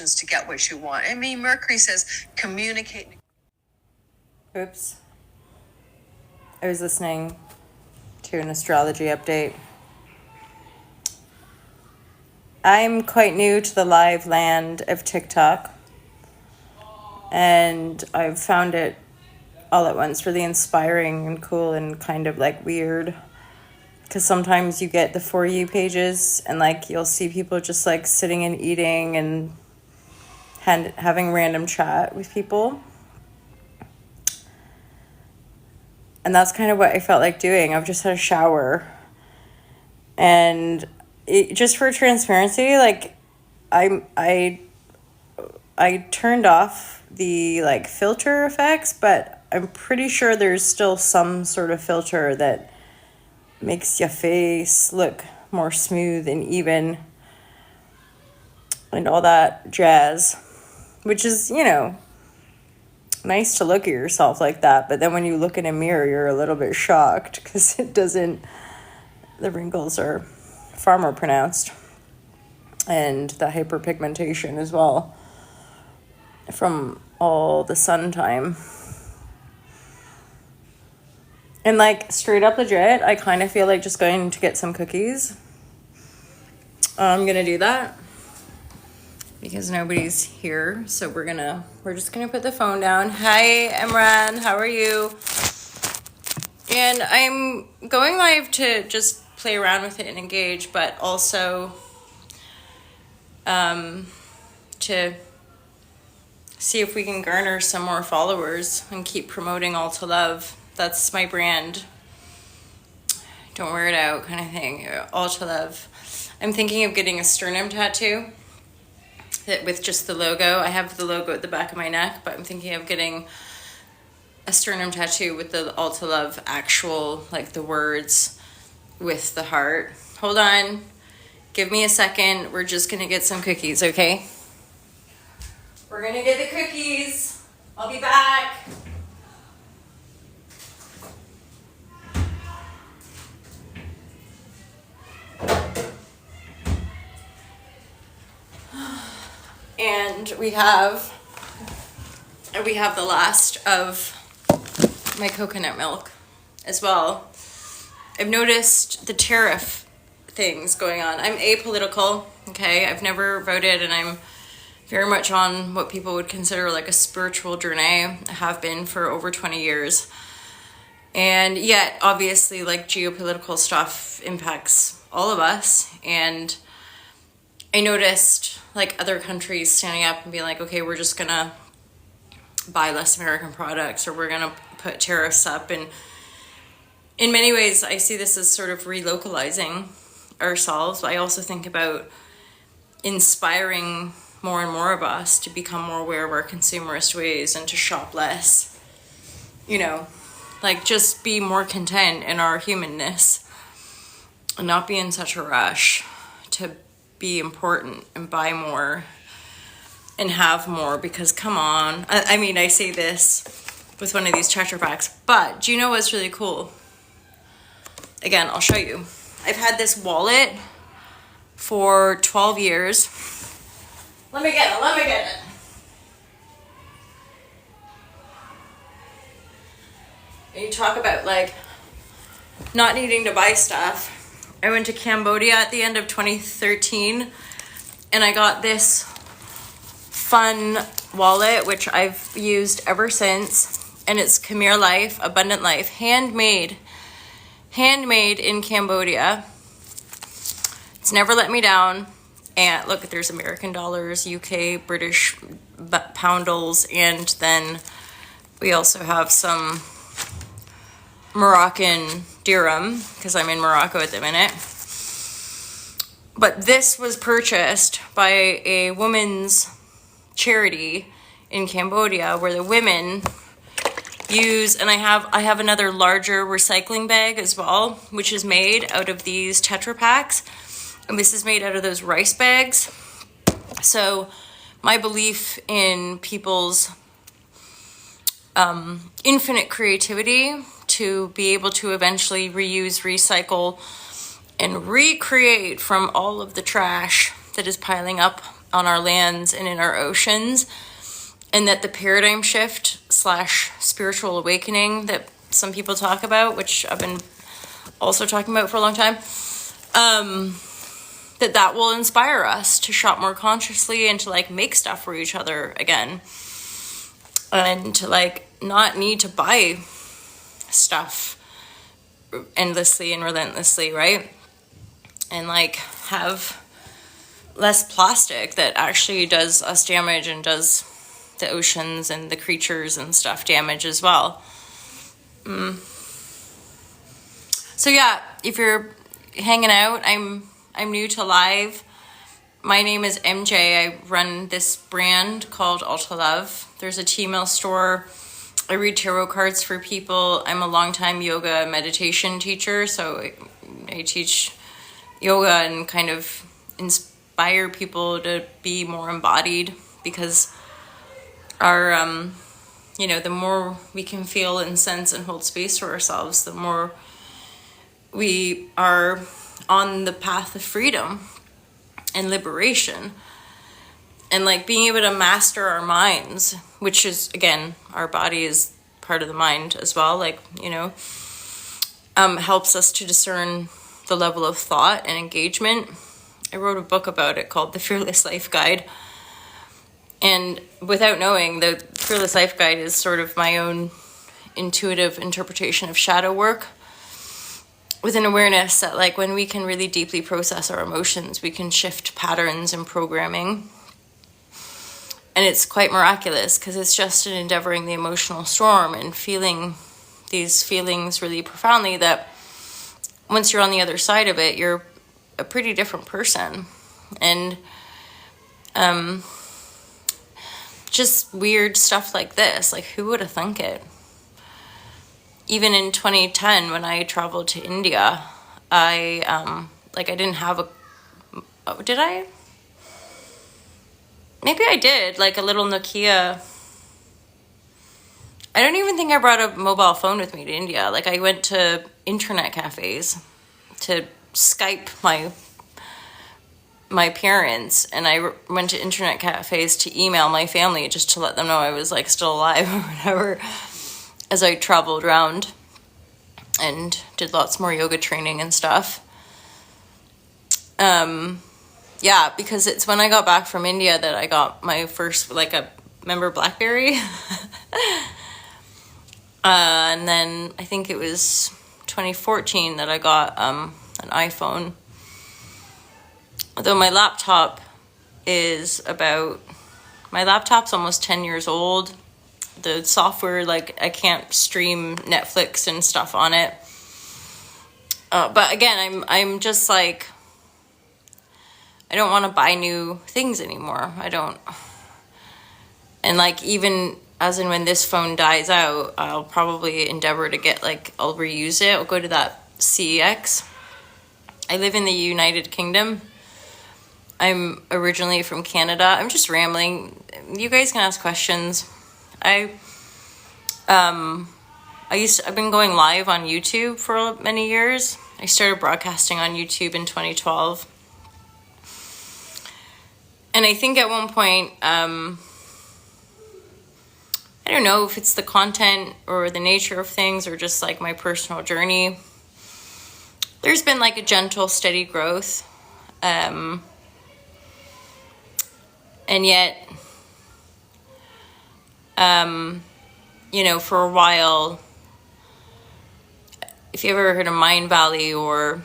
to get what you want. I mean, Mercury says communicate. Oops. I was listening to an astrology update. I'm quite new to the live land of TikTok, and I've found it all at once really inspiring and cool and kind of like weird, because sometimes you get the For You pages and like you'll see people just like sitting and eating and having random chat with people, and that's kind of what I felt like doing. I've just had a shower, and just for transparency, like I turned off the like filter effects, but I'm pretty sure there's still some sort of filter that makes your face look more smooth and even and all that jazz, which is, you know, nice to look at yourself like that. But then when you look in a mirror, you're a little bit shocked because the wrinkles are far more pronounced, and the hyperpigmentation as well from all the sun time. And like straight up legit, I kind of feel like just going to get some cookies. I'm gonna do that because nobody's here, so we're just gonna put the phone down. Hi Emran, how are you? And I'm going live to just play around with it and engage, but also to see if we can garner some more followers and keep promoting All to Love. That's my brand. Don't wear it out kind of thing. All to Love. I'm thinking of getting a sternum tattoo with just the logo. I have the logo at the back of my neck, but I'm thinking of getting a sternum tattoo with the All to Love actual, like the words with the heart. Hold on. Give me a second. We're just going to get some cookies, okay? We're going to get the cookies. I'll be back. And we have the last of my coconut milk as well. I've noticed the tariff things going on. I'm apolitical, okay? I've never voted, and I'm very much on what people would consider like a spiritual journey. I have been for over 20 years. And yet, obviously, like geopolitical stuff impacts all of us. And I noticed like other countries standing up and being like, okay, we're just gonna buy less American products, or we're gonna put tariffs up. And in many ways, I see this as sort of relocalizing ourselves. I also think about inspiring more and more of us to become more aware of our consumerist ways and to shop less. You know, like just be more content in our humanness and not be in such a rush to be important and buy more and have more, because come on. I mean, I say this with one of these Tetra Paks, but do you know what's really cool? Again, I'll show you. I've had this wallet for 12 years. Let me get it. And you talk about like not needing to buy stuff. I went to Cambodia at the end of 2013, and I got this fun wallet, which I've used ever since, and it's Khmer Life, Abundant Life, handmade in Cambodia. It's never let me down. And look, there's American dollars, UK, British poundals, and then we also have some Moroccan dirham, because I'm in Morocco at the minute. But this was purchased by a women's charity in Cambodia, where the women use, and I have another larger recycling bag as well, which is made out of these Tetra Paks, and this is made out of those rice bags. So my belief in people's infinite creativity to be able to eventually reuse, recycle, and recreate from all of the trash that is piling up on our lands and in our oceans, and that the paradigm shift / spiritual awakening that some people talk about, which I've been also talking about for a long time, that will inspire us to shop more consciously and to like make stuff for each other again, and to like not need to buy stuff endlessly and relentlessly, right? And like have less plastic that actually does us damage and does the oceans and the creatures and stuff damage as well. So yeah, if you're hanging out, I'm new to live. My name is MJ. I run this brand called Ulta Love. There's a Tmall store. I read tarot cards for people. I'm a longtime yoga meditation teacher, so I teach yoga and kind of inspire people to be more embodied, because our the more we can feel and sense and hold space for ourselves, the more we are on the path of freedom and liberation. And like being able to master our minds, which is, again, our body is part of the mind as well, like, helps us to discern the level of thought and engagement. I wrote a book about it called The Fearless Life Guide. And without knowing, the Fearless Life Guide is sort of my own intuitive interpretation of shadow work, with an awareness that like when we can really deeply process our emotions, we can shift patterns and programming. And it's quite miraculous, because it's just in endeavoring the emotional storm and feeling these feelings really profoundly that once you're on the other side of it, you're a pretty different person. And just weird stuff like this, like who would have thunk it? Even in 2010, when I traveled to India, I didn't have did I? Maybe I did, like a little Nokia. I don't even think I brought a mobile phone with me to India. Like I went to internet cafes to Skype my parents, and I went to internet cafes to email my family just to let them know I was like still alive or whatever, as I traveled around and did lots more yoga training and stuff. Yeah, because it's when I got back from India that I got my first, remember BlackBerry? And then I think it was 2014 that I got an iPhone. Although my laptop's almost 10 years old. The software, I can't stream Netflix and stuff on it. But again, I'm just like, I don't want to buy new things anymore. I don't. And even as and when this phone dies out, I'll probably endeavor to get I'll reuse it. I'll go to that CEX. I live in the United Kingdom. I'm originally from Canada. I'm just rambling. You guys can ask questions. I've been going live on YouTube for many years. I started broadcasting on YouTube in 2012. And I think at one point, I don't know if it's the content or the nature of things or just my personal journey, there's been a gentle, steady growth. And yet, for a while, if you ever heard of Mind Valley or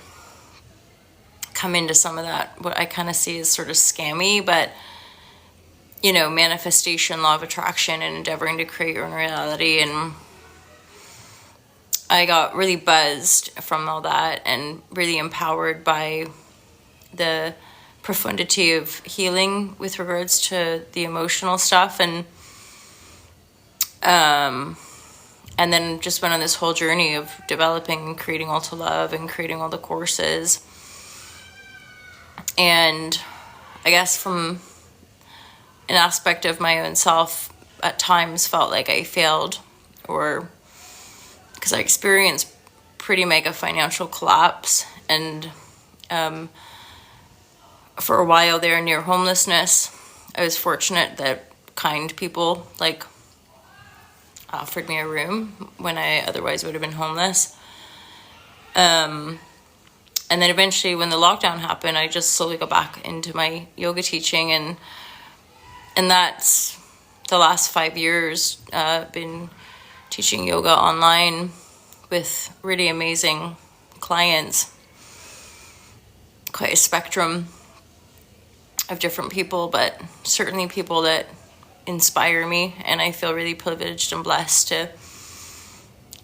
come into some of that, what I kind of see is sort of scammy, but, manifestation, law of attraction, and endeavoring to create your own reality. And I got really buzzed from all that and really empowered by the profundity of healing with regards to the emotional stuff. And then just went on this whole journey of developing and creating Ulta Love and creating all the courses. And I guess from an aspect of my own self, at times felt like I failed, or because I experienced pretty mega financial collapse and for a while there near homelessness. I was fortunate that kind people like offered me a room when I otherwise would have been homeless. And then eventually when the lockdown happened, I just slowly got back into my yoga teaching, and that's the last 5 years, been teaching yoga online with really amazing clients, quite a spectrum of different people, but certainly people that inspire me, and I feel really privileged and blessed to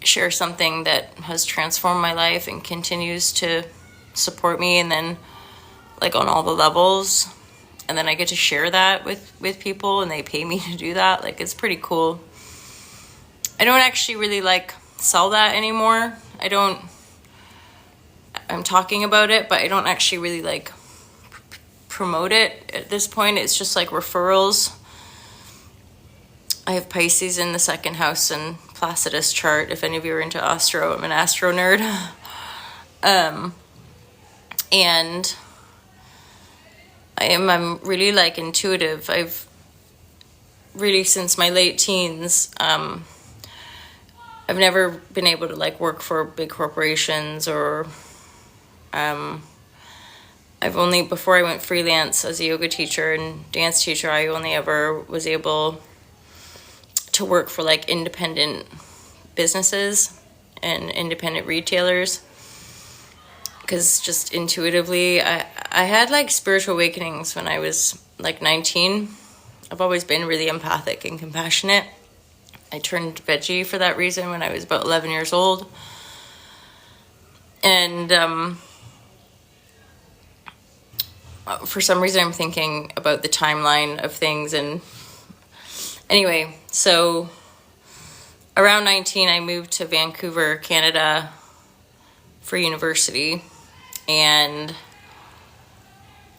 share something that has transformed my life and continues to support me, and then like on all the levels, and then I get to share that with people and they pay me to do that. Like, it's pretty cool. I don't actually really like sell that anymore. I'm talking about it, but I don't actually really like promote it at this point. It's just like referrals. I have Pisces in the second house and Placidus chart. If any of you are into astro, I'm an astro nerd. And I'm really like intuitive. I've really, since my late teens, I've never been able to like work for big corporations, or I've only, before I went freelance as a yoga teacher and dance teacher, I only ever was able to work for like independent businesses and independent retailers, because just intuitively I had like spiritual awakenings when I was like 19. I've always been really empathic and compassionate. I turned veggie for that reason when I was about 11 years old, and for some reason I'm thinking about the timeline of things. And anyway, so around 19, I moved to Vancouver, Canada for university, and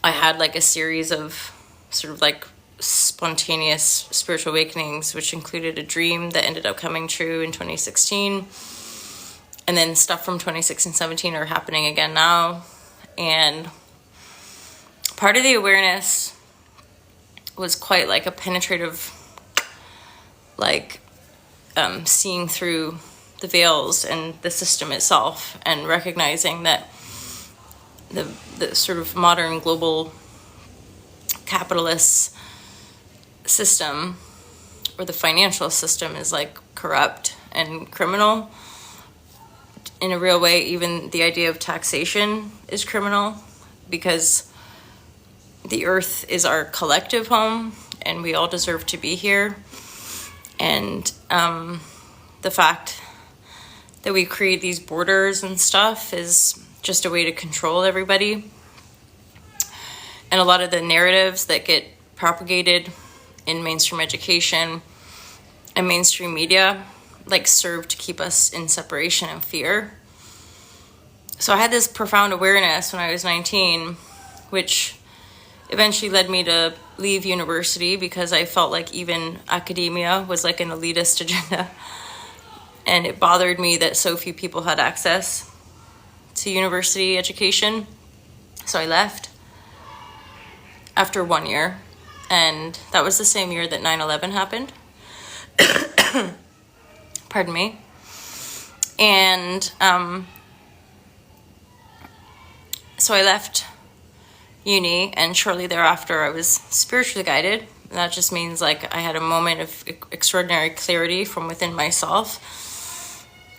I had like a series of sort of like spontaneous spiritual awakenings, which included a dream that ended up coming true in 2016, and then stuff from 2016 17 are happening again now. And part of the awareness was quite like a penetrative, like seeing through the veils and the system itself, and recognizing that the sort of modern global capitalist system, or the financial system, is like corrupt and criminal in a real way. Even the idea of taxation is criminal, because the earth is our collective home and we all deserve to be here. And the fact that we create these borders and stuff is just a way to control everybody. And a lot of the narratives that get propagated in mainstream education and mainstream media like serve to keep us in separation and fear. So I had this profound awareness when I was 19, which eventually led me to leave university, because I felt like even academia was like an elitist agenda. And it bothered me that so few people had access to university education. So I left after 1 year. And that was the same year that 9/11 happened. Pardon me. And so I left uni, and shortly thereafter I was spiritually guided. And that just means like I had a moment of extraordinary clarity from within myself,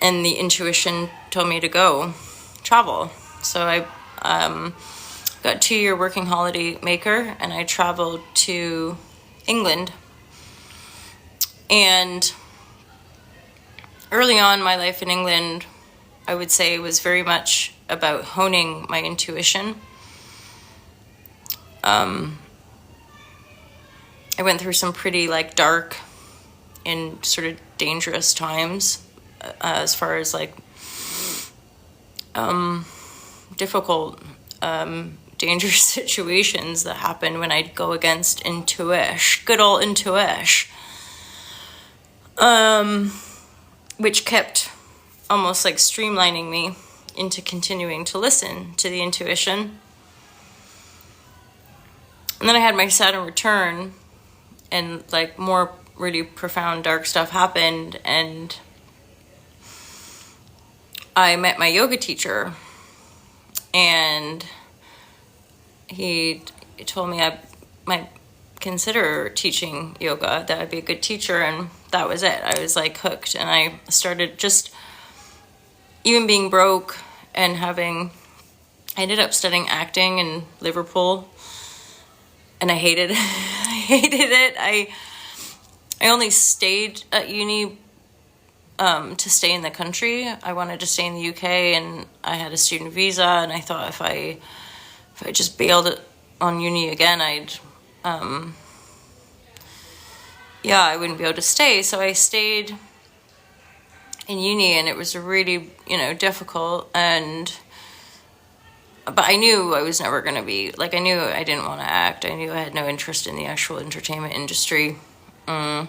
and the intuition told me to go travel. So I got a 2-year working holiday maker, and I traveled to England. And early on, my life in England, I would say, was very much about honing my intuition. I went through some pretty like dark and sort of dangerous times, as far as like difficult, dangerous situations that happened when I'd go against intuition, good old intuition, which kept almost like streamlining me into continuing to listen to the intuition. And then I had my Saturn return, and like more really profound dark stuff happened, and I met my yoga teacher, and he told me I might consider teaching yoga, that I'd be a good teacher, and that was it. I was like hooked, and I started just, even being broke and I ended up studying acting in Liverpool, and I hated it. I hated it. I only stayed at uni to stay in the country. I wanted to stay in the UK, and I had a student visa, and I thought if I just bailed on uni again, I wouldn't be able to stay. So I stayed in uni, and it was really, difficult, but I knew I was never going to be, like, I knew I didn't want to act. I knew I had no interest in the actual entertainment industry. But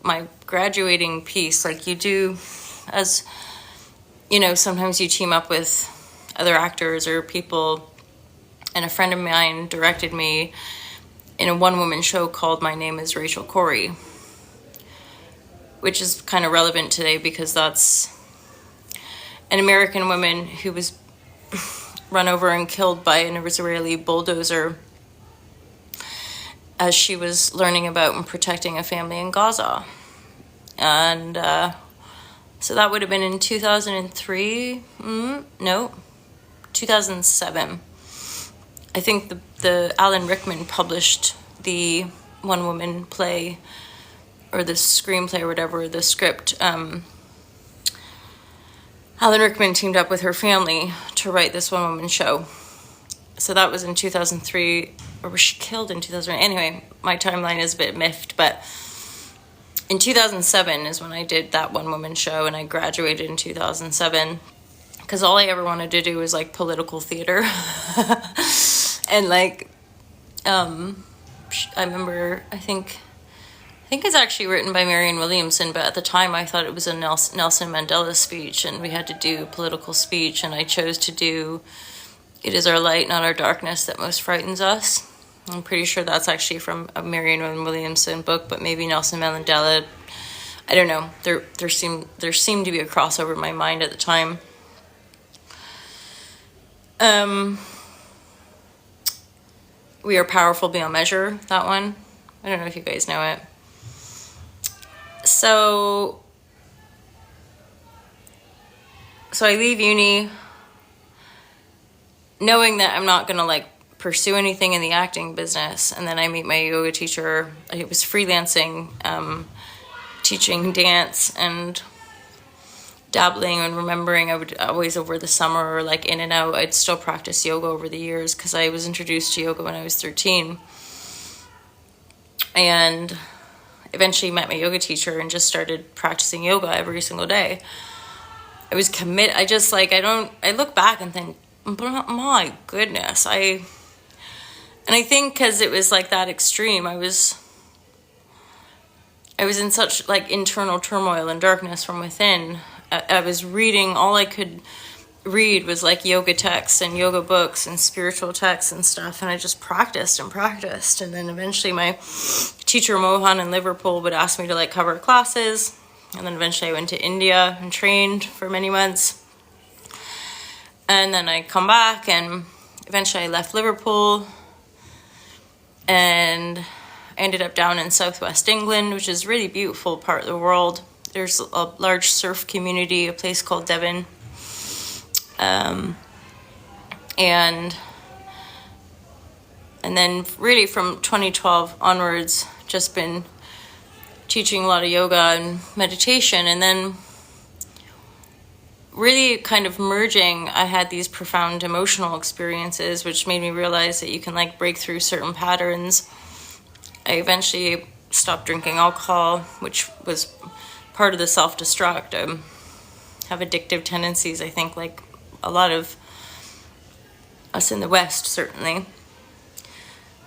my graduating piece, like you do, as, sometimes you team up with other actors or people, and a friend of mine directed me in a one-woman show called My Name is Rachel Corrie, which is kind of relevant today because that's an American woman who was run over and killed by an Israeli bulldozer as she was learning about and protecting a family in Gaza. And so that would have been in 2003, 2007. I think the Alan Rickman published the one-woman play, or the screenplay or whatever, the script. Alan Rickman teamed up with her family to write this one-woman show. So that was in 2003, or was she killed in 2000? Anyway, my timeline is a bit miffed, but in 2007 is when I did that one-woman show, and I graduated in 2007 because all I ever wanted to do was like political theater. And like, I remember, I think it's actually written by Marianne Williamson, but at the time I thought it was a Nelson Mandela speech, and we had to do a political speech, and I chose to do "It is our light, not our darkness, that most frightens us." I'm pretty sure that's actually from a Marianne Williamson book, but maybe Nelson Mandela. I don't know. There seemed to be a crossover in my mind at the time. We Are Powerful Beyond Measure, that one. I don't know if you guys know it. So I leave uni knowing that I'm not going to like pursue anything in the acting business. And then I meet my yoga teacher. I was freelancing, teaching dance and dabbling and remembering. I would always, over the summer or like in and out, I'd still practice yoga over the years because I was introduced to yoga when I was 13. And eventually met my yoga teacher and just started practicing yoga every single day. I was committed. I look back and think, my goodness, I think because it was like that extreme, I was in such like internal turmoil and darkness from within. I was reading, all I could read was like yoga texts and yoga books and spiritual texts and stuff, and I just practiced, and then eventually my teacher Mohan in Liverpool would ask me to like cover classes, and then eventually I went to India and trained for many months, and then I come back, and eventually I left Liverpool and ended up down in southwest England, which is a really beautiful part of the world. There's a large surf community, a place called Devon. And then really from 2012 onwards, just been teaching a lot of yoga and meditation. And then really kind of merging, I had these profound emotional experiences, which made me realize that you can like break through certain patterns. I eventually stopped drinking alcohol, which was part of the self-destruct. I have addictive tendencies, I think, like a lot of us in the West, certainly.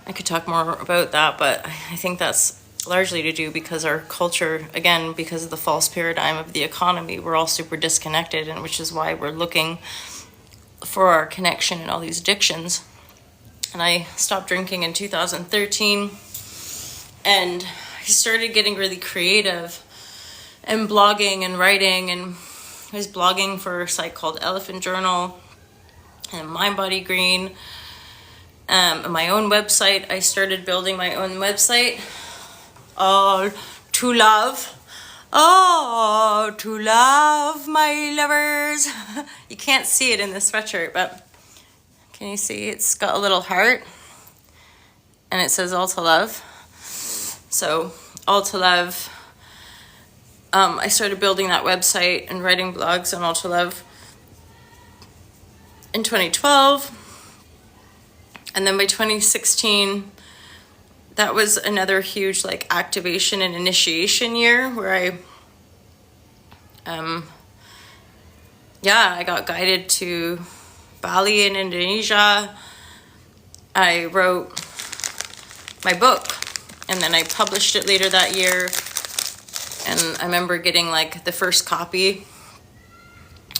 I could talk more about that, but I think that's largely to do because our culture, again, because of the false paradigm of the economy, we're all super disconnected, and which is why we're looking for our connection in all these addictions. And I stopped drinking in 2013, and I started getting really creative and blogging and writing, and I was blogging for a site called Elephant Journal and Mind Body Green. My own website, I started building my own website. All to love. Oh, to love, my lovers. You can't see it in the sweatshirt, but can you see? It's got a little heart, and it says all to love. So, all to love. I started building that website and writing blogs on all to love in 2012. And then by 2016, that was another huge like activation and initiation year where I got guided to Bali in Indonesia. I wrote my book, and then I published it later that year. And I remember getting like the first copy,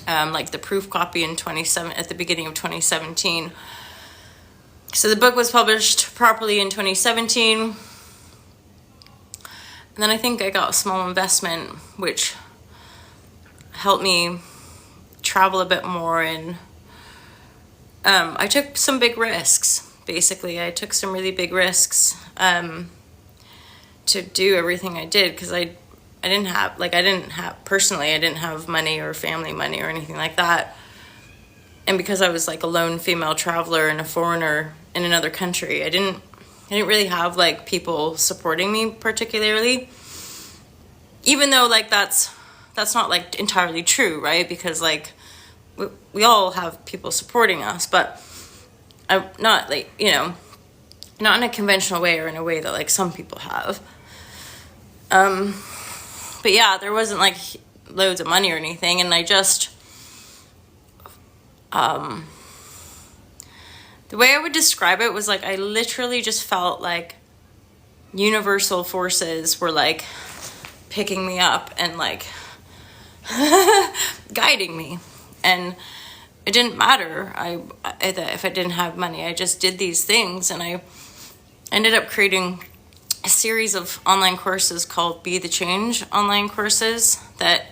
like the proof copy at the beginning of 2017. So the book was published properly in 2017. And then I think I got a small investment, which helped me travel a bit more. And I took some big risks, basically. I took some really big risks to do everything I did, because I didn't have money or family money or anything like that. And because I was like a lone female traveler and a foreigner in another country, I didn't really have like people supporting me particularly, even though like that's not like entirely true, right? Because like we all have people supporting us, but I'm not like, not in a conventional way or in a way that like some people have. But yeah, there wasn't like loads of money or anything, and I just the way I would describe it was like I literally just felt like universal forces were like picking me up and like guiding me. And it didn't matter if I didn't have money. I just did these things, and I ended up creating a series of online courses called Be the Change online courses. That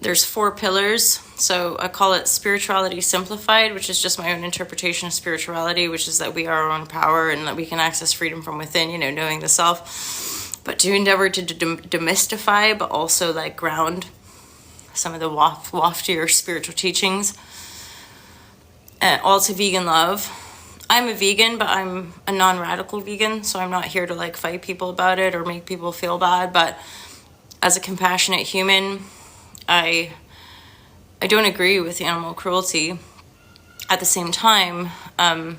there's 4 pillars. So I call it Spirituality Simplified, which is just my own interpretation of spirituality, which is that we are our own power and that we can access freedom from within, knowing the self. But to endeavor to demystify, but also like ground some of the loftier spiritual teachings. And all to vegan love. I'm a vegan, but I'm a non-radical vegan, so I'm not here to like fight people about it or make people feel bad. But as a compassionate human, I don't agree with animal cruelty. At the same time, I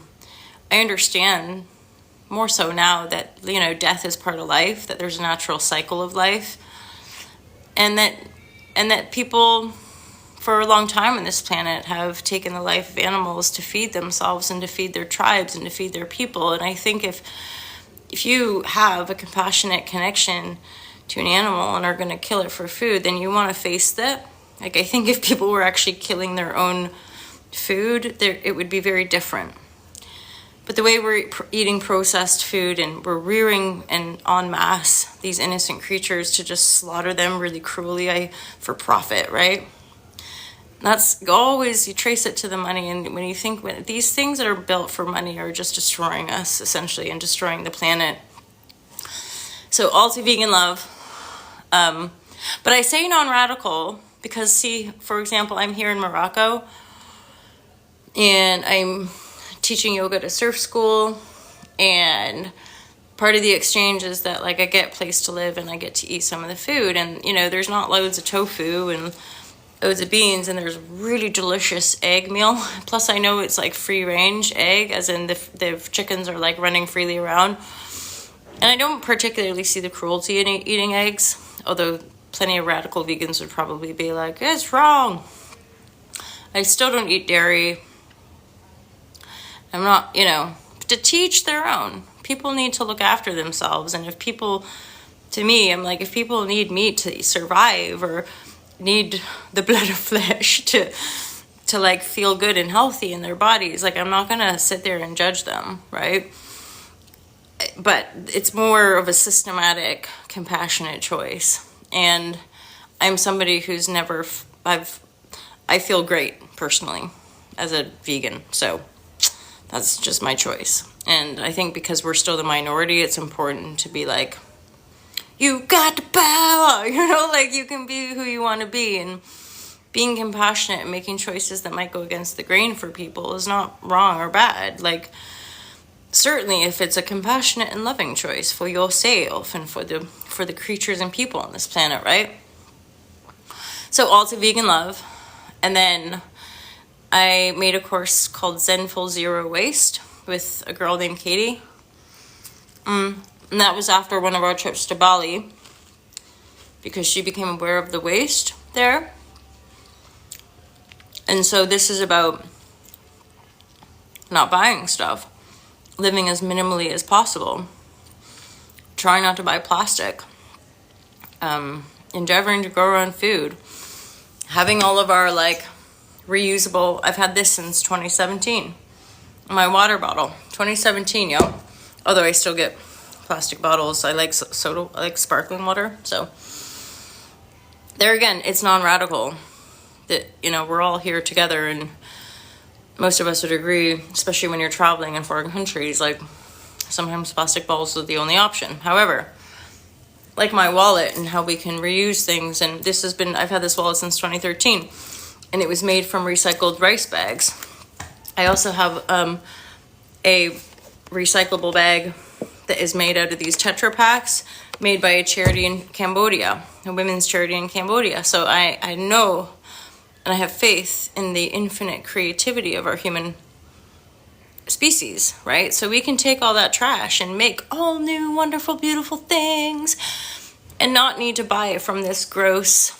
understand more so now that, death is part of life, that there's a natural cycle of life, and that people for a long time on this planet have taken the life of animals to feed themselves and to feed their tribes and to feed their people. And I think if you have a compassionate connection to an animal and are going to kill it for food, then you want to face that. Like, I think if people were actually killing their own food, it would be very different. But the way we're eating processed food and we're rearing and en masse these innocent creatures to just slaughter them really cruelly for profit, right? That's always, you trace it to the money. And when you think these things that are built for money are just destroying us essentially and destroying the planet. So all to vegan love. But I say non-radical because, see, for example, I'm here in Morocco and I'm teaching yoga at a surf school, and part of the exchange is that like I get a place to live and I get to eat some of the food, and there's not loads of tofu and loads of beans, and there's really delicious egg meal. Plus I know it's like free range egg, as in the chickens are like running freely around. And I don't particularly see the cruelty in eating eggs, although plenty of radical vegans would probably be like, it's wrong. I still don't eat dairy. I'm not, to teach their own. People need to look after themselves. And if people, to me, I'm like, if people need meat to survive or need the blood of flesh to like feel good and healthy in their bodies, like I'm not gonna sit there and judge them, right? But it's more of a systematic, compassionate choice. And I'm somebody who's never, I feel great personally as a vegan, so that's just my choice. And I think because we're still the minority, it's important to be like, you got the power, like you can be who you want to be. And being compassionate and making choices that might go against the grain for people is not wrong or bad. Like, certainly if it's a compassionate and loving choice for yourself and for the creatures and people on this planet, right? So all to vegan love. And then I made a course called Zenful Zero Waste with a girl named Katie. And that was after one of our trips to Bali, because she became aware of the waste there. And so this is about not buying stuff, living as minimally as possible, trying not to buy plastic, endeavoring to grow our own food, having all of our like reusable, I've had this since 2017, my water bottle, 2017, yo. Although I still get plastic bottles, I like soda, I like sparkling water. So there again, it's non-radical that, we're all here together, and most of us would agree, especially when you're traveling in foreign countries, like sometimes plastic bottles are the only option. However, like my wallet and how we can reuse things, and I've had this wallet since 2013, and it was made from recycled rice bags. I also have a recyclable bag that is made out of these Tetra Paks made by a charity in Cambodia, a women's charity in Cambodia. So I know and I have faith in the infinite creativity of our human species, right? So we can take all that trash and make all new, wonderful, beautiful things and not need to buy it from this gross,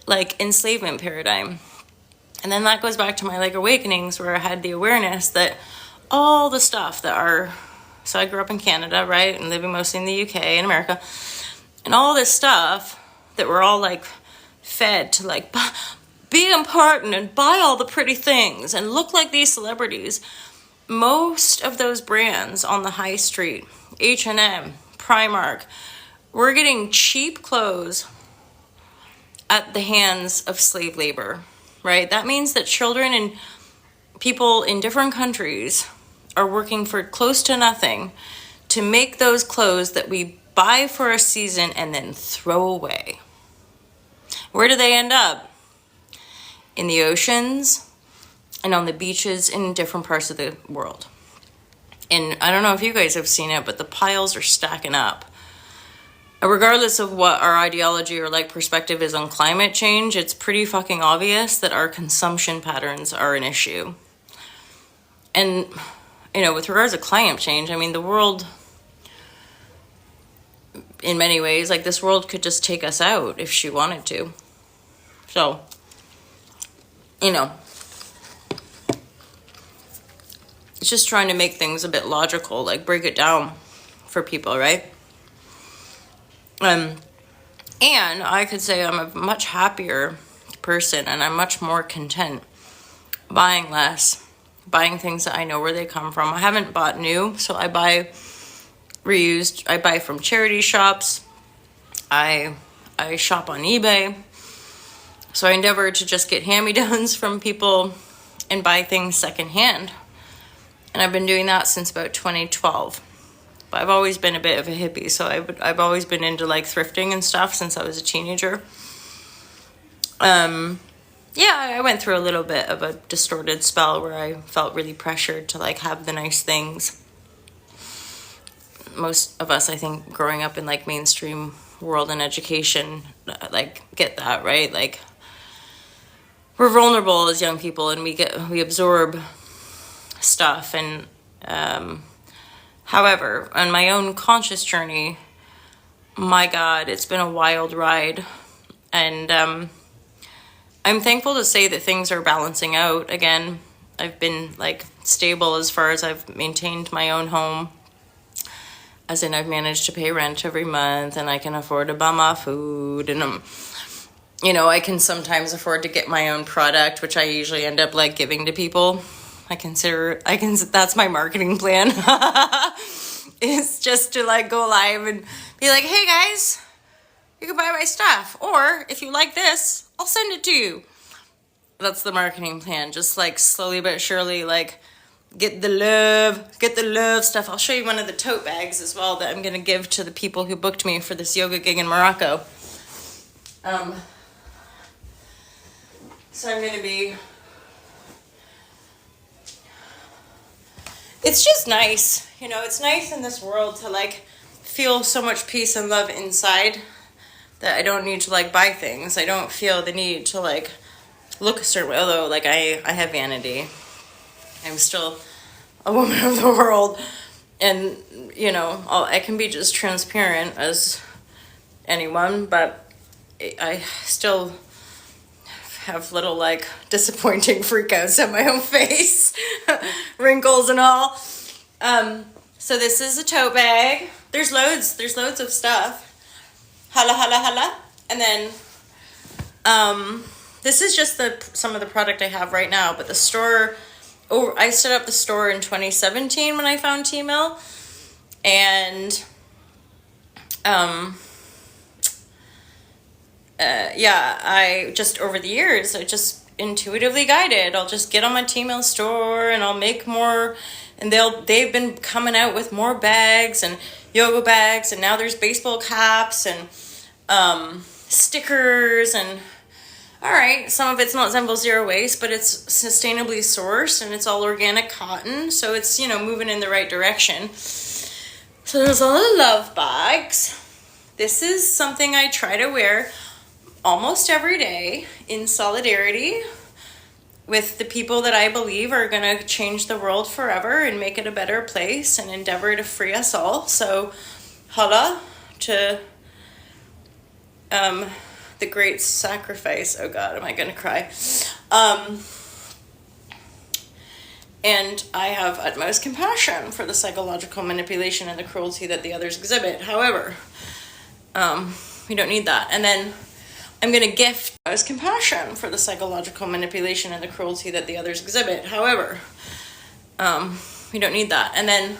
like, enslavement paradigm. And then that goes back to my, like, awakenings, where I had the awareness that all the stuff so I grew up in Canada, right? And living mostly in the UK and America. And all this stuff that we're all, like, fed to, like, be important and buy all the pretty things and look like these celebrities. Most of those brands on the high street, H&M, Primark, we're getting cheap clothes at the hands of slave labor, right? That means that children and people in different countries are working for close to nothing to make those clothes that we buy for a season and then throw away. Where do they end up? In the oceans and on the beaches in different parts of the world. And I don't know if you guys have seen it, but the piles are stacking up. Regardless of what our ideology or like perspective is on climate change, it's pretty fucking obvious that our consumption patterns are an issue. And, with regards to climate change, I mean, the world, in many ways, like, this world could just take us out if she wanted to. So, it's just trying to make things a bit logical, like break it down for people, right? And I could say I'm a much happier person, and I'm much more content buying less, buying things that I know where they come from. I haven't bought new, so I buy reused. I buy from charity shops. I shop on eBay. So I endeavor to just get hand-me-downs from people and buy things secondhand. And I've been doing that since about 2012. But I've always been a bit of a hippie, so I've always been into like thrifting and stuff since I was a teenager. I went through a little bit of a distorted spell where I felt really pressured to like have the nice things. Most of us, I think, growing up in like mainstream world and education, like get that, right? Like, we're vulnerable as young people, and we absorb stuff. And however, on my own conscious journey, my God, it's been a wild ride. And I'm thankful to say that things are balancing out again. I've been like stable as far as I've maintained my own home. As in, I've managed to pay rent every month, and I can afford to buy my food, and I can sometimes afford to get my own product, which I usually end up like giving to people. That's my marketing plan. Is just to like go live and be like, hey guys, you can buy my stuff, or if you like this, I'll send it to you. That's the marketing plan. Just like slowly but surely, like get the love stuff. I'll show you one of the tote bags as well that I'm gonna give to the people who booked me for this yoga gig in Morocco. So I'm gonna be. It's just nice, it's nice in this world to like feel so much peace and love inside that I don't need to like buy things. I don't feel the need to like look a certain way, although like I have vanity. I'm still a woman of the world, and I can be just transparent as anyone, but I still have little like disappointing freakouts on my own face, wrinkles and all. So this is a tote bag. There's loads of stuff. Holla, holla, holla. And then this is just some of the product I have right now, but the store, I set up the store in 2017 when I found Tmall, and I just over the years, I just intuitively guided. I'll just get on my Tmall store and I'll make more, and they've been coming out with more bags and yoga bags, and now there's baseball caps and stickers, and all right, some of it's not Zenville Zero Waste, but it's sustainably sourced and it's all organic cotton, so it's moving in the right direction. So there's a lot of love bags. This is something I try to wear almost every day in solidarity with the people that I believe are going to change the world forever and make it a better place and endeavor to free us all. So holla to the great sacrifice. Oh God, am I going to cry? And I have utmost compassion for the psychological manipulation and the cruelty that the others exhibit. However, we don't need that. And then I'm going to gift utmost compassion for the psychological manipulation and the cruelty that the others exhibit. However, we don't need that. And then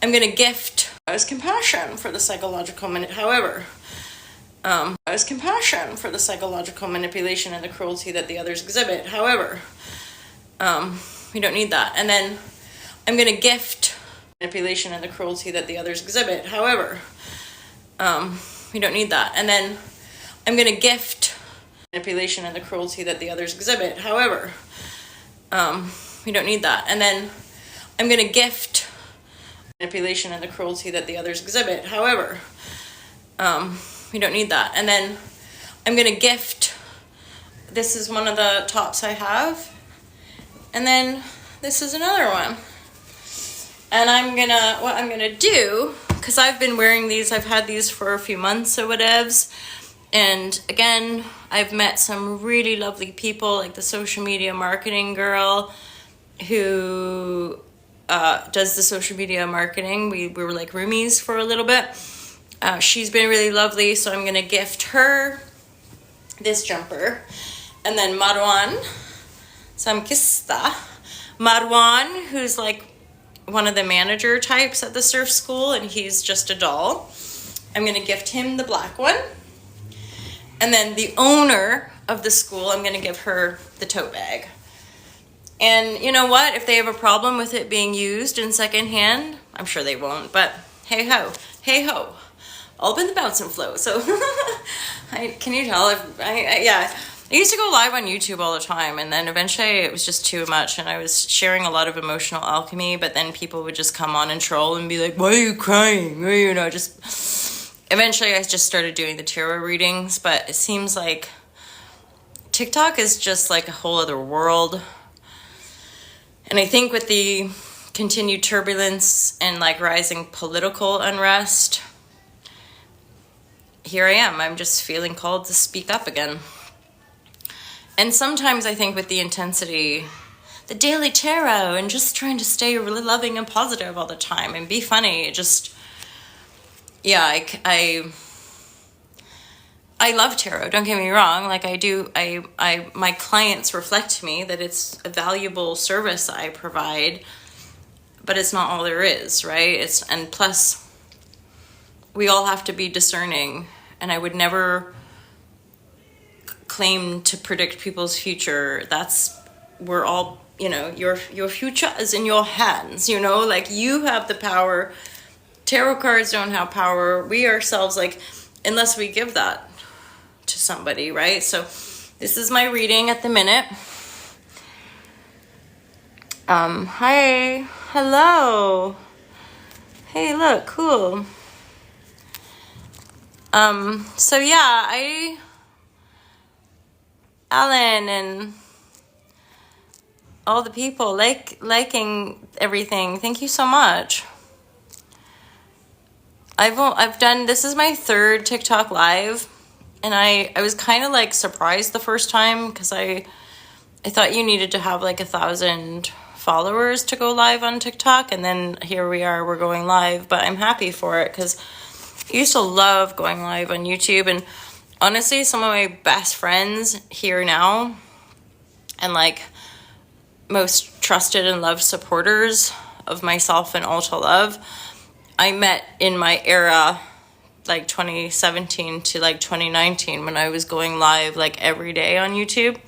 I'm going to gift utmost compassion for the psychological However, utmost compassion for the psychological manipulation and the cruelty that the others exhibit. However, we don't need that. And then I'm going to gift manipulation and the cruelty that the others exhibit. However, we don't need that. And then I'm going to gift manipulation and the cruelty that the others exhibit. However, we don't need that. And then I'm going to gift manipulation and the cruelty that the others exhibit. However, we don't need that. And then I'm going to gift, this is one of the tops I have. And then this is another one. And what I'm going to do, because I've been wearing these, I've had these for a few months or whatevs. And again, I've met some really lovely people, like the social media marketing girl who does the social media marketing. We were like roomies for a little bit. She's been really lovely, so I'm going to gift her this jumper. And then Marwan Samkista. Marwan, who's like one of the manager types at the surf school, and he's just a doll. I'm going to gift him the black one. And then the owner of the school, I'm going to give her the tote bag. And you know what? If they have a problem with it being used in secondhand, I'm sure they won't. But hey ho, all up in the bounce and flow. So can you tell? I used to go live on YouTube all the time, and then eventually it was just too much, and I was sharing a lot of emotional alchemy, but then people would just come on and troll and be like, why are you crying? Eventually I just started doing the tarot readings, but it seems like TikTok is just like a whole other world. And I think with the continued turbulence and like rising political unrest, here I am. I'm just feeling called to speak up again. And sometimes I think with the intensity the daily tarot and just trying to stay really loving and positive all the time and be funny. Just, yeah, I love tarot, don't get me wrong. Like I do, my clients reflect to me that it's a valuable service I provide, but it's not all there is, right? And plus we all have to be discerning, and I would never claim to predict people's future. We're all, your future is in your hands, like you have the power. Tarot cards don't have power. We ourselves, like, unless we give that to somebody, right? So this is my reading at the minute. Hi, hello. Hey, look, cool. So yeah, Alan and all the people liking everything. Thank you so much. I've done, this is my third TikTok live, and I was kind of like surprised the first time because I thought you needed to have like 1,000 followers to go live on TikTok, and then here we are, we're going live. But I'm happy for it because I used to love going live on YouTube, and honestly, some of my best friends here now and like most trusted and loved supporters of myself and Ulta Love, I met in my era, like 2017 to like 2019, when I was going live like every day on YouTube,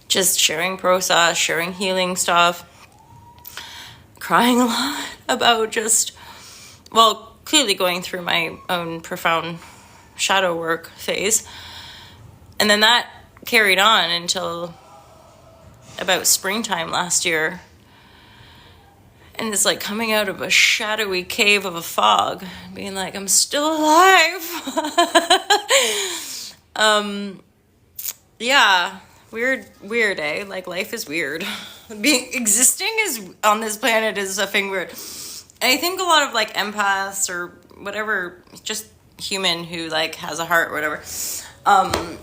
just sharing process, sharing healing stuff, crying a lot about just, well, clearly going through my own profound shadow work phase. And then that carried on until about springtime last year. And it's like coming out of a shadowy cave of a fog, being like, I'm still alive. Yeah, weird, eh? Like, life is weird. Existing on this planet is a thing weird. And I think a lot of like empaths or whatever, just human who like has a heart or whatever,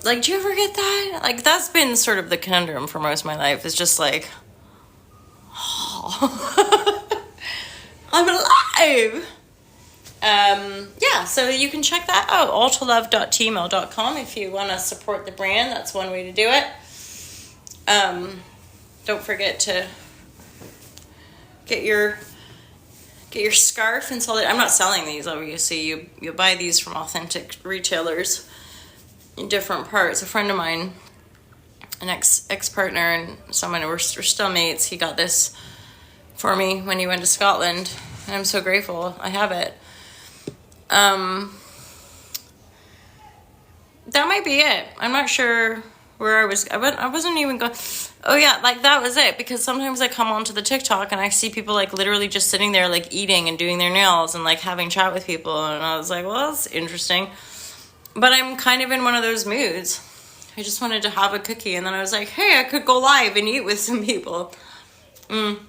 like, do you ever get that? Like, that's been sort of the conundrum for most of my life. It's just like, oh, I'm alive. Yeah, so you can check that out, altalove.tmail.com, if you want to support the brand. That's one way to do it. Don't forget to get your scarf and sell it. I'm not selling these, obviously. You buy these from authentic retailers in different parts. A friend of mine, an ex-partner and someone, we're still mates, he got this for me when he went to Scotland, and I'm so grateful I have it. That might be it. I'm not sure where I wasn't even going. Oh yeah, like that was it, because sometimes I come onto the TikTok and I see people like literally just sitting there like eating and doing their nails and like having chat with people, and I was like, well, that's interesting. But I'm kind of in one of those moods. I just wanted to have a cookie, and then I was like, hey, I could go live and eat with some people. Oh,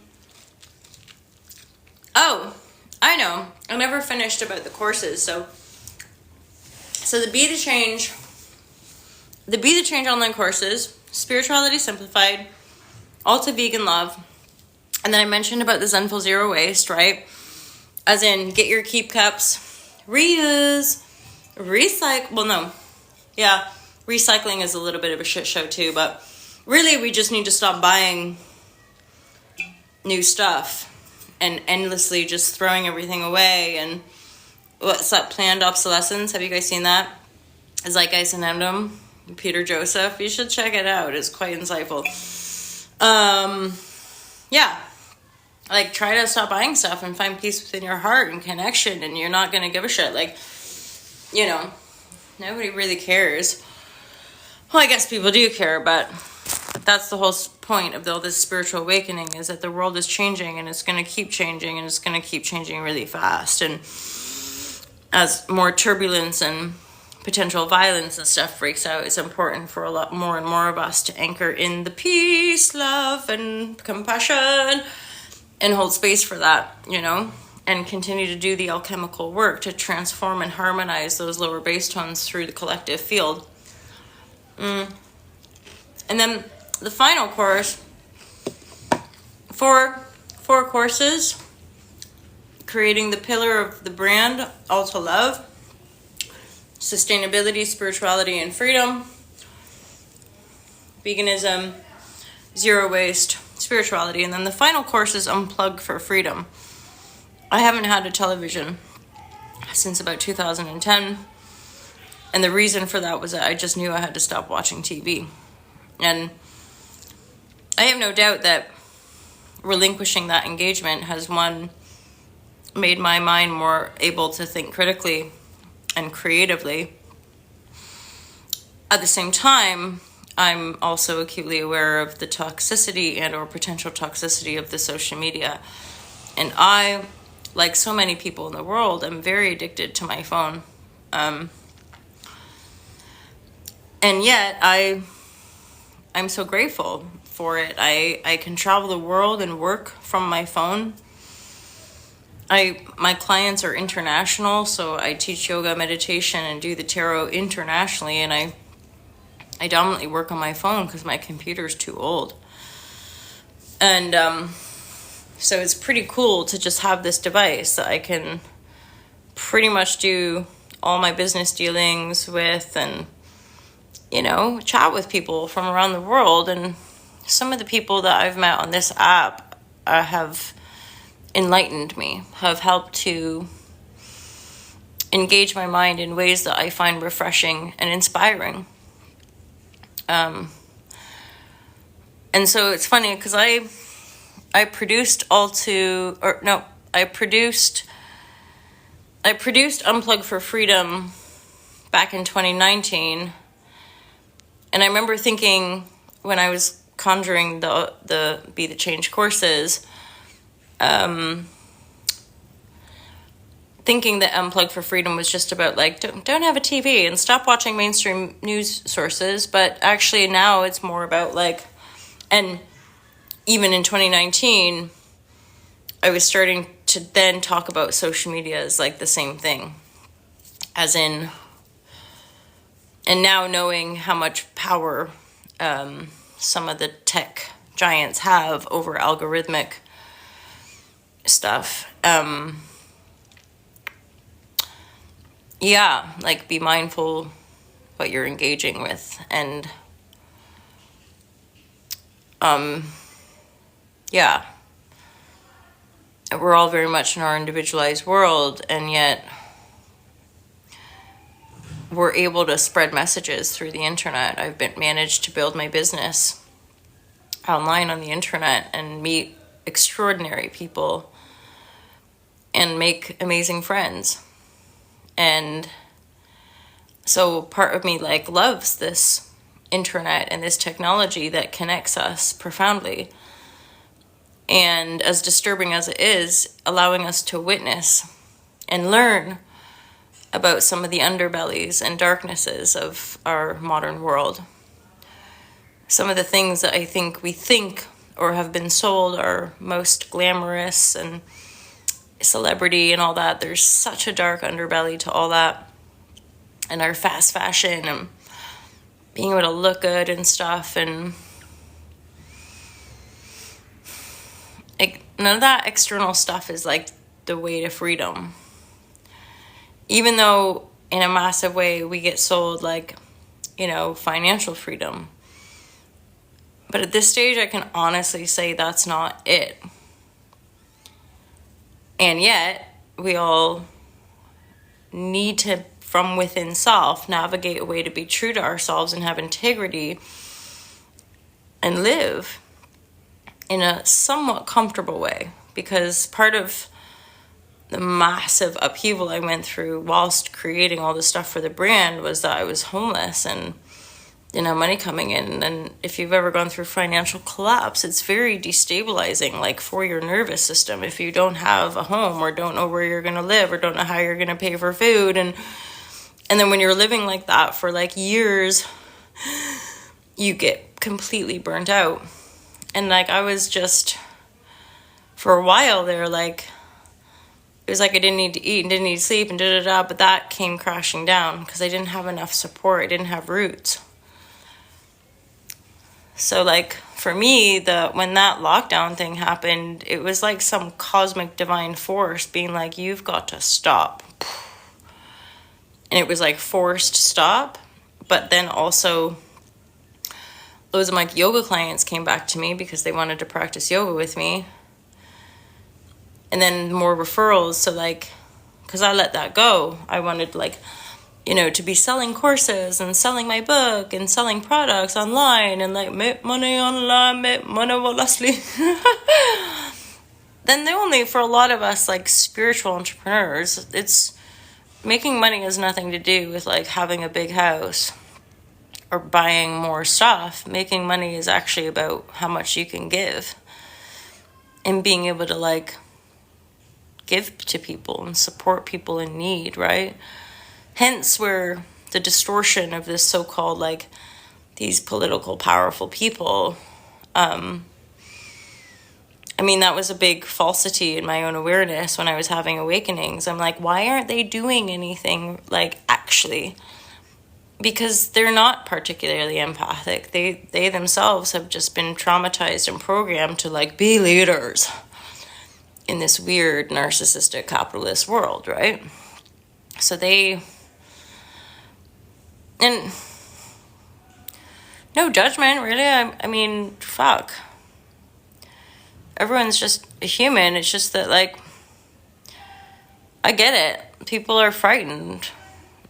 I know. I never finished about the courses. So the Be the Change online courses, Spirituality Simplified, Ulta Vegan Love, and then I mentioned about the Zenful Zero Waste, right? As in, get your keep cups, reuse, recycle. Well, no. Yeah, recycling is a little bit of a shit show too, but really we just need to stop buying new stuff and endlessly just throwing everything away. And what's that, planned obsolescence? Have you guys seen that? Zeitgeist Addendum, Peter Joseph. You should check it out. It's quite insightful. Yeah. Like, try to stop buying stuff and find peace within your heart and connection, and you're not going to give a shit. Like, nobody really cares. Well, I guess people do care, but that's the whole point of all this spiritual awakening, is that the world is changing, and it's going to keep changing, and it's going to keep changing really fast. And as more turbulence and potential violence and stuff breaks out, it's important for a lot more and more of us to anchor in the peace, love, and compassion, and hold space for that, and continue to do the alchemical work to transform and harmonize those lower bass tones through the collective field. And then the final course four courses: creating the pillar of the brand, Alta Love, sustainability, spirituality, and freedom, veganism, zero waste, spirituality, and then the final course is Unplug for Freedom. I haven't had a television since about 2010, and the reason for that was that I just knew I had to stop watching TV. And I have no doubt that relinquishing that engagement has, one, made my mind more able to think critically and creatively. At the same time, I'm also acutely aware of the toxicity and or potential toxicity of the social media. And I, like so many people in the world, am very addicted to my phone. And yet I'm so grateful for it. I can travel the world and work from my phone. My clients are international, so I teach yoga, meditation, and do the tarot internationally, and I dominantly work on my phone because my computer's too old. And so it's pretty cool to just have this device that I can pretty much do all my business dealings with, and chat with people from around the world. And some of the people that I've met on this app have enlightened me, have helped to engage my mind in ways that I find refreshing and inspiring. And so it's funny because I produced Unplug for Freedom back in 2019. And I remember thinking, when I was conjuring the Be the Change courses, thinking that Unplug for Freedom was just about don't have a TV and stop watching mainstream news sources. But actually now it's more about and even in 2019, I was starting to then talk about social media as the same thing, as in, and now knowing how much power some of the tech giants have over algorithmic stuff. Be mindful what you're engaging with. And we're all very much in our individualized world, and yet we're able to spread messages through the internet. I've managed to build my business online on the internet and meet extraordinary people and make amazing friends. And so part of me loves this internet and this technology that connects us profoundly. And as disturbing as it is, allowing us to witness and learn about some of the underbellies and darknesses of our modern world. Some of the things that I think we think or have been sold are most glamorous and celebrity and all that. There's such a dark underbelly to all that. And our fast fashion and being able to look good and stuff. And none of that external stuff is the way to freedom. Even though in a massive way we get sold financial freedom. But at this stage I can honestly say that's not it. And yet we all need to, from within self, navigate a way to be true to ourselves and have integrity and live in a somewhat comfortable way. Because part of the massive upheaval I went through whilst creating all this stuff for the brand was that I was homeless and didn't have money coming in. And if you've ever gone through financial collapse, it's very destabilizing, for your nervous system, if you don't have a home or don't know where you're going to live or don't know how you're going to pay for food. And then when you're living like that for years, you get completely burnt out. And I was just, for a while there, it was I didn't need to eat and didn't need to sleep and but that came crashing down because I didn't have enough support. I didn't have roots. So for me, when that lockdown thing happened, it was like some cosmic divine force being like, you've got to stop. And it was like forced stop. But then also, loads of my yoga clients came back to me because they wanted to practice yoga with me. And then more referrals. So like, because I let that go. I wanted like, you know, to be selling courses and selling my book and selling products online and like make money online, make money lastly. Then the only, for a lot of us like spiritual entrepreneurs, it's making money has nothing to do with like having a big house or buying more stuff. Making money is actually about how much you can give and being able to like give to people and support people in need, right? Hence where the distortion of this so-called like these political powerful people, I mean, that was a big falsity in my own awareness when I was having awakenings. I'm like, why aren't they doing anything like actually? Because they're not particularly empathic. They themselves have just been traumatized and programmed to like be leaders in this weird narcissistic capitalist world, right? So and no judgment, really. I mean, fuck. Everyone's just a human. It's just that, like, I get it. People are frightened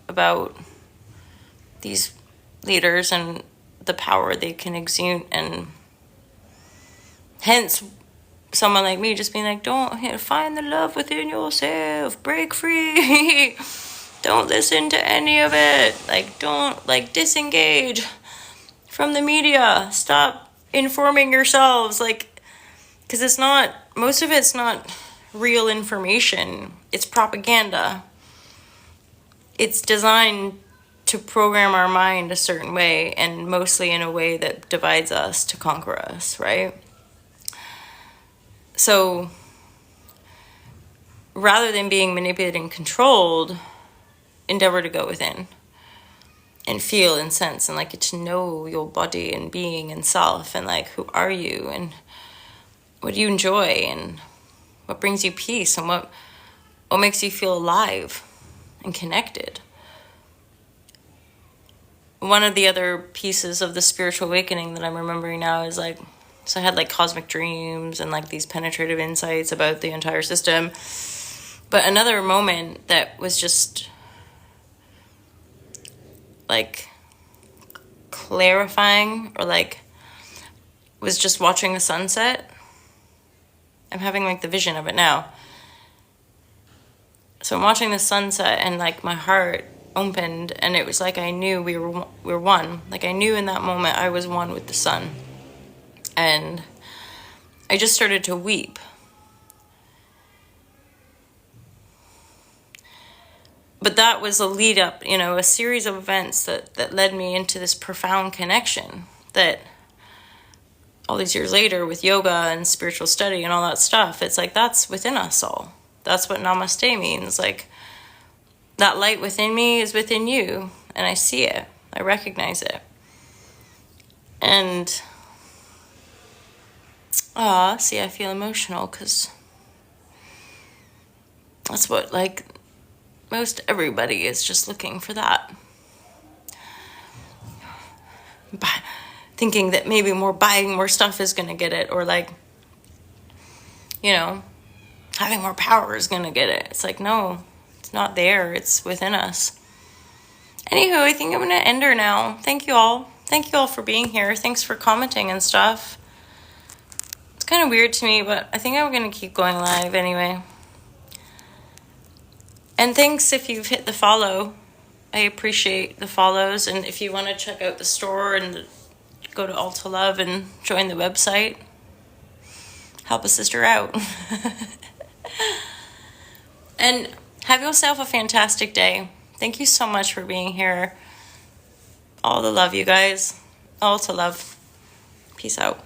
about these leaders and the power they can exude, and hence someone like me just being like, don't find the love within yourself, break free. Don't listen to any of it. Like, don't, like, disengage from the media. Stop informing yourselves. Like, because it's not, most of it's not real information. It's propaganda. It's designed to program our mind a certain way, and mostly in a way that divides us to conquer us, right? So, rather than being manipulated and controlled, endeavor to go within and feel and sense and like get to know your body and being and self and like who are you and what do you enjoy and what brings you peace and what makes you feel alive and connected. One of the other pieces of the spiritual awakening that I'm remembering now is like, so I had like cosmic dreams and like these penetrative insights about the entire system. But another moment that was just like clarifying or like was just watching the sunset. I'm having like the vision of it now. So I'm watching the sunset and like my heart opened and it was like I knew we were one. Like I knew in that moment I was one with the sun. And I just started to weep. But that was a lead up, you know, a series of events that led me into this profound connection that all these years later with yoga and spiritual study and all that stuff, it's like that's within us all. That's what namaste means. Like that light within me is within you and I see it. I recognize it. And see, I feel emotional because that's what like most everybody is just looking for that. Thinking that maybe buying more stuff is going to get it, or like, you know, having more power is going to get it. It's like, no, it's not there. It's within us. Anywho, I think I'm going to end her now. Thank you all. Thank you all for being here. Thanks for commenting and stuff. It's kind of weird to me, but I think I'm going to keep going live anyway. And thanks if you've hit the follow. I appreciate the follows. And if you want to check out the store and go to Alta Love and join the website, help a sister out. And have yourself a fantastic day. Thank you so much for being here. All the love, you guys. Alta Love. Peace out.